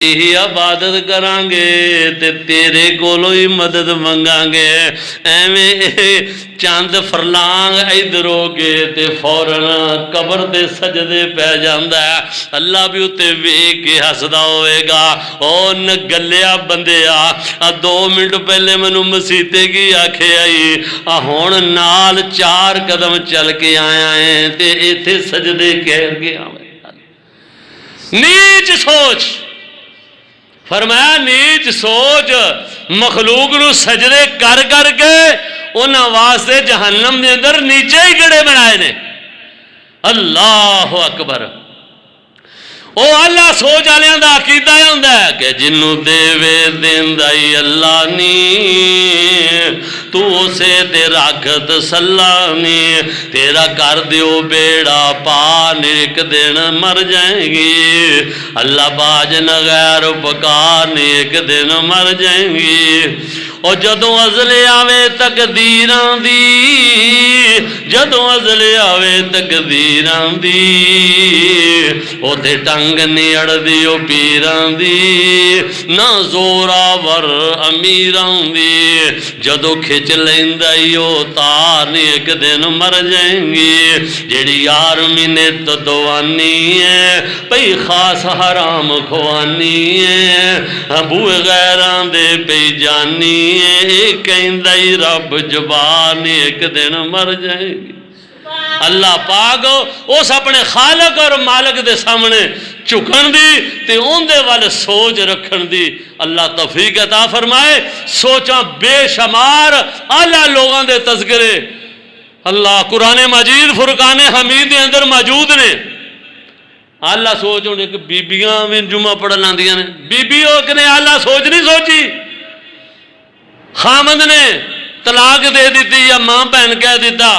یہی عبادت کران گے تے تیرے کولوں ہی مدد منگان گے۔ ایویں چند فرلانگ ادھر ہو گے تے فوراً قبر دے سجدے پہ جاندا ہے۔ اللہ بھی اتے ویکھ کے ہسدا ہوئے گا، او نہ گلیا بندیا 2 منٹ پہلے مینوں مسیتے کی آکھے آئی ہن نال 4 قدم چل کے آیا ہے تے ایتھے سجدے کہہ گیا۔ نیچ سوچ، فرمایا نیچ سوچ، مخلوق نو سجدے کر کر کے انہاں واسطے جہنم دے اندر نیچے ہی گڑے بنائے نے۔ اللہ اکبر۔ او اللہ سوچ والیاں دا عقیدہ ہوندا ہے کہ جنوں دے دیندا ہی اللہ نی، تو اسے تے رکھت سلانی، تیرا کر دیو بیڑا پار ایک دن مر جائیں گی، اللہ باج نہ غیر پکار ایک دن مر جائیں گی۔ اور جدوں ازل آوے تقدیراں دی، جدوں ازل آوے تقدیراں دی، او تے ٹنگ نیڑ دیو پیراں دی، نہ زوراور امیراں دی، جدوں کھچ لیندا او تار ایک دن مر جائیں گی۔ جیڑی یار منت دوانی ہے پئی خاص حرام خوانی ہے، بوئے غیراں دے پئی جانی کہندا ہی رب زبان ایک دن مر جائے گی۔ اللہ پاک اس اپنے خالق اور مالک دے سامنے چکن دی تے ان دے والے سوچ رکھن دی اللہ توفیق عطا فرمائے۔ سوچاں بے شمار اعلیٰ لوگاں دے تذکرے اللہ قرآن مجید فرقان حمید دے اندر موجود نے۔ اللہ سوچ ہونے کہ بیبیاں بھی جمعہ پڑھن آندیاں نے، بیبی ہو کہ نے اللہ سوچ نہیں سوچی، خامد نے طلاق دے دیتی یا ماں بہن کہہ دیتا،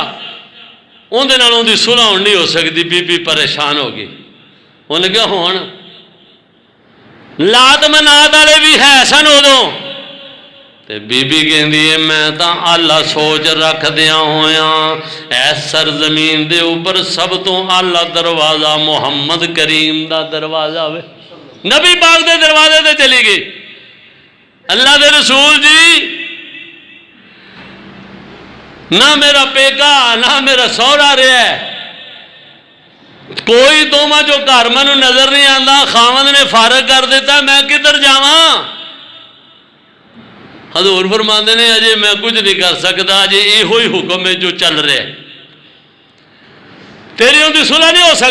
اندے نال اندی صلح نہیں ہو سکتی، بی بی پریشان ہوگی۔ انہوں نے کہا ہون لات منات والے بھی ہے سن ادوں تے بی بی کہندی ہے میں تاں اللہ سوچ رکھ دیا ہویاں، اے سرزمین دے اوپر سب تو اللہ دروازہ محمد کریم دا دروازہ ہوئے، نبی پاک دے دروازے تے چلی گئی۔ اللہ دے رسول جی نہ میرا پیکا نہ میرا سہرا رہا ہے، کوئی دوما جو گھر مینوں نظر نہیں آندا، خاوند نے فارغ کر دیتا، میں کدھر جاواں؟ حضور فرماندے نے اجے میں کچھ نہیں کر سکتا، اجے یہ ہوئی حکم ہے جو چل رہا ہے، تیری ان کی صلح نہیں ہو سکتی۔